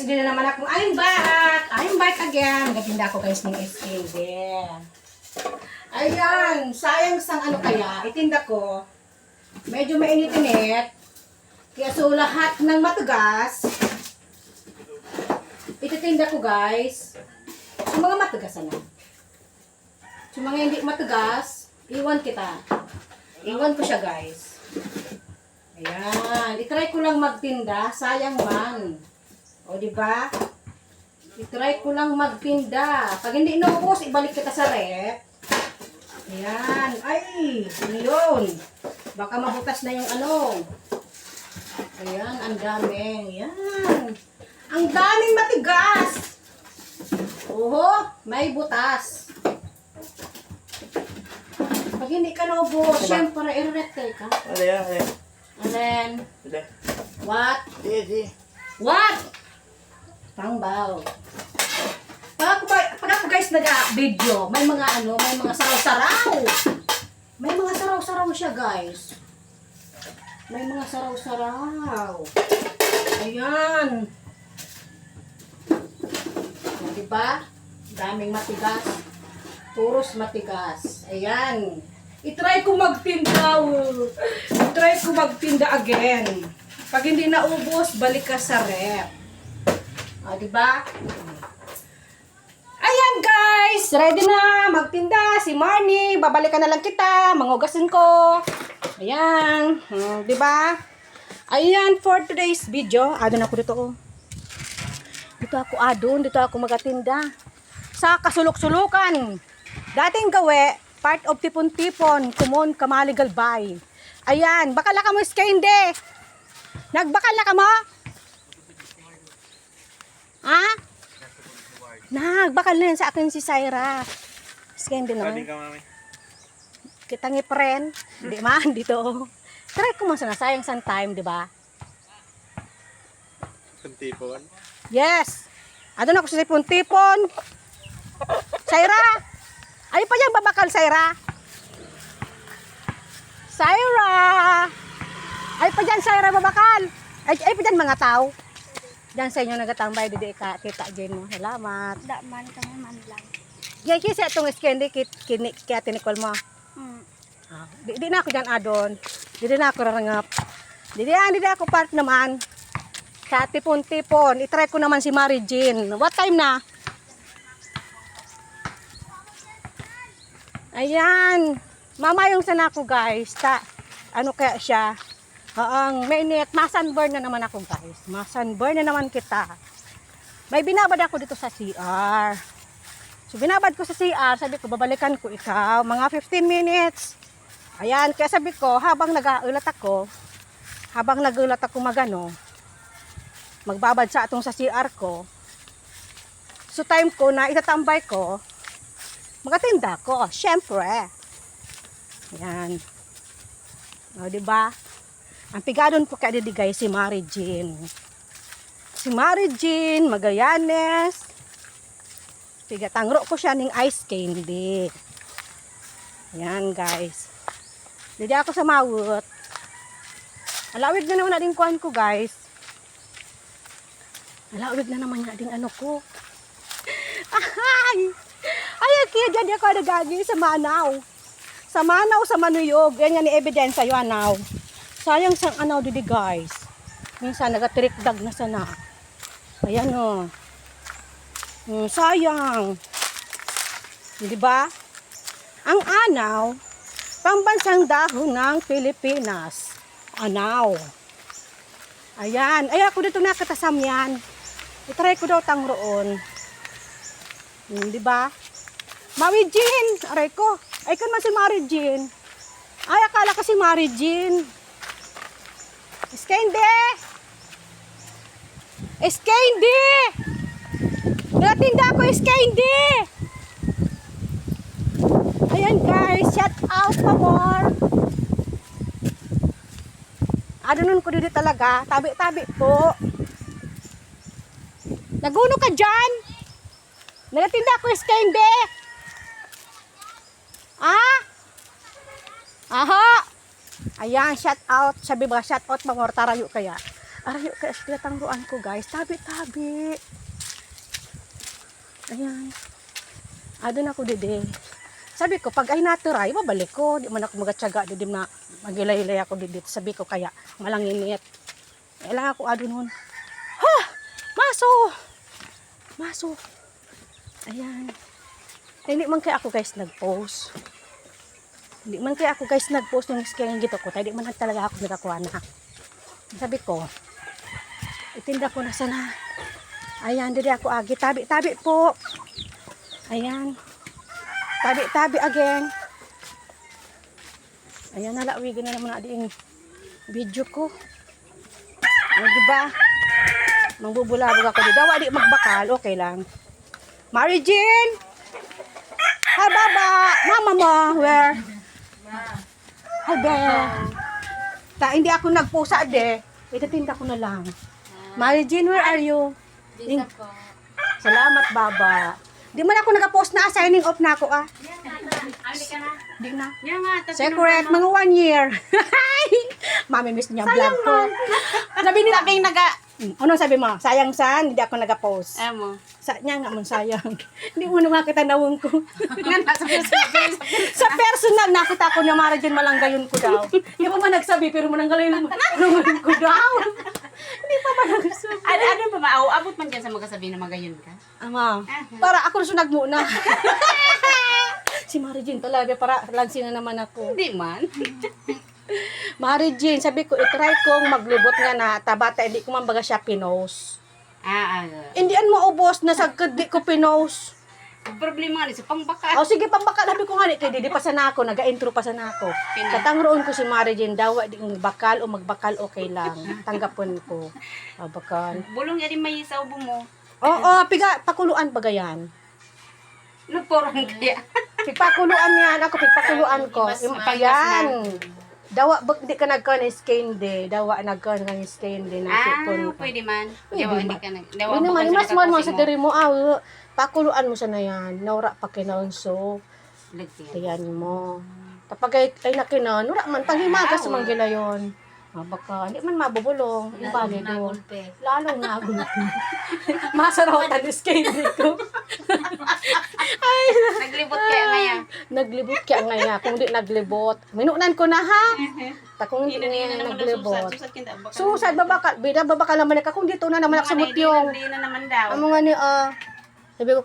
hindi na naman ako. I'm back! I'm back again. Nagtinda ako guys ng SKD. Ayan. Sayang sang ano kaya. Itinda ko. Medyo mainit-init. Kaya so lahat ng matugas, ititinda ko guys. Yung mga matugas ano. Yung mga hindi matugas, iwan kita. Iwan ko siya guys. Ayan. I-try ko lang magtinda. Sayang man. O, diba? I-try ko lang magtinda. Pag hindi naubos, ibalik kita sa rep. Ayan. Ay! Yun. Baka mabutas na yung ano. Ayan. Ang dami. Ayan. Ang daming matigas. Oho. May butas. Pag hindi ka naubos, syempre, i-retake ka. Ano yan? And then, what? What? Pangbaw. Pag ako guys nag-video, may mga ano, may mga saraw-saraw. May mga saraw-saraw siya guys. May mga saraw-saraw. Ayan. Diba? Daming matigas. Puros matigas. Ayan. I-try ko magtinda. I-try ko magtinda again. Pag hindi naubos, balik ka sa rep. O, diba? Ayan guys! Ready na magtinda. Si Marnie. Babalikan na lang kita. Mangugasin ko. Ayan. Diba? Ayan for today's video. Adon ako dito. Oh. Dito ako adon. Dito ako magatinda. Sa kasulok-sulukan. Dating gawe. Part of tipon-tipon, kumon, kamaligalbay. Ayan, bakala ka mo iskende. Nagbakala ka mo? Ha? Nagbakal na yan sa akin si Syra. Iskende naman. Kita ngi pren. Di man, dito. Try ko mo sana, sayang san time, di ba? Tipon? Yes. Adon ako sa tipon-tipon. Syra! Ay pa yan babakal, Syra. Syra! Ay pa dyan, Syra, babakal. Ay pa dyan, mga tao. Diyan sa inyo nagatambay, didi ka, kita dyan mo. Salamat. Daman kami man lang. Yan, kasi itong iskendi, kaya tinikol mo. Di na ako dyan, adon. Di na ako rarangap. Di na ako part naman. Sa tipon-tipon. I-try ko naman si Mary Jean. What time na? Ayan. Mama yung sana ko guys. Ano kaya siya? Ang mainit. Masunburn na naman ako guys. Masunburn na naman kita. May binabad ako dito sa CR. So binabad ko sa CR. Sabi ko babalikan ko ikaw. Mga 15 minutes. Ayan. Kaya sabi ko habang nag-aulat ako. Habang nag-aulat ako magano. Magbabad sa atong sa CR ko. So time ko na itatambay ko. Magatinda ko, syempre. Ayan. O, diba? Ang pigadon ko kaya didigay si Mary Jean. Si Mary Jean, Magallanes. Pigatangro ko siya ng ice candy. Ayan, guys. Didi ako sa mawot. Alawig na naman na din kuhan ko, guys. Alawig na naman na din ano ko. Ahay! Ay, kaya dyan ako nagagi sa Manaw. Sa Manaw, sa Manuyog. Yan yan ni ebidensya yung anaw. Sayang sang anaw didi guys. Minsan nagatrikdag na sana. Ayan o. Sayang. Diba? Ang anaw, pambansang dahon ng Pilipinas. Anaw. Ayan. Ay, ako dito nakatasam yan. I-try ko daw tangroon. Diba? Mary Jean, aray ko. Ay kan man si Mary Jean. Ay akala ko si Mary Jean. Iskende. Iskende. Natinda ko iskende. Ayan guys, shout out pa more. Adunon ko dito talaga, tabi-tabi po. Naguno ka dyan. Natinda ko iskende. Aha! Ayan, shout out. Sabi ba, shout out mga tarayo kaya. Arayo kaya sila tangruan ko guys. Tabi-tabi. Ayan. Adon ako dide. Sabi ko, pag ay naturay, babalik ko. Di man ako magatsaga, di na magilay-ilay ako dide. Sabi ko, kaya malanginit. Kailangan ako adon nun. Ha! Maso! Maso! Ayan. Hindi man kaya ako guys nag-post. Hindi man kaya ako guys nag-post ng skeng gito ko. Hindi man talaga ako nakakuha na. Sabi ko, itinda ko na sana. Ayan, dili ako agi. Tabi-tabi po. Ayan. Tabi-tabi again. Ayan, nalawigin na naman na yung video ko. O, diba? Mangbubulabog ako. Dawa di magbakal. Okay lang. Mary Jean! Hi, Baba! Mama mo, where? Hi, Bear. Hindi ako nagpusa, de. Itatinda ko na lang. Mary Jean, where are you? Dito po. Salamat, Baba. Di man ako nag-post na, signing off na ako, ah. Ali ka na. Di na. Yan nga. Secret, mga 1 year. Mami, miss niya ang vlog ko. Sabi nila, Sabing naga. ano sabi mo? Sayang san, hindi ako nag-post. Amo. Sa niya nga man sayang. Hindi mo na makita nawon ko. Nga nasa Facebook. Sa personal, nakita ko na Mara dyan malanggayon ko daw. Hindi pa man nagsabi, pero mananggayon ko daw. Hindi pa man nagsabi. Ano pa maaw? Abot man dyan sa magasabi na magayon ka? Ama, para ako sunag muna. Si Mara Jean talaga, para lansin na naman ako. Hindi man. Mara Jean, sabi ko, itry kong maglibot nga na tabata, hindi ko man baga siya pinost. Indian mo ubos, nasagkad di ko pinost. Ang problema nga sa pangbaka. O sige, pambakal, sabi ko nga, kaya di pa sana ako, nag-intro pa sana ako. Katangroon ko si Mara Jean, dawa di bakal o magbakal, okay lang. Tanggapon ko. Bakal. Bulong yan may sa ubo mo. Oo, pakuluan ba gayan? Nagporong kaya. Pigpakuluan yan, ako pigpakuluan ko. Yan. Dawa, di ka nagkaroon ng skin day. Dawa, nagkaroon ng skin day. Pwede man. Pwede Dawa, man. hindi ka na. Dawa, Hindi naman, bukod mas sa man mo nakapusin sa diri mo. Pakuluan mo sana yan. Naura pa kinaunso. Lagyan. Ayan mo. Kapag ay nakinan, nura man, tanghimagas man gila yun. Baka, hindi man mabubulong. Ibali doon. Lalo nga gulpi. Masaraw ang skin day ko. Naglibot kaya ngayon. Naglibot kaya ngaya. Kung di naglibot. Minunan ko na ha. Takong hindi na naglibot. Susad, babakal. Bida, babakal naman ka. Kung dito na naman nakasamot yung. Hindi na naman daw. Ang mga ni, sabi ko,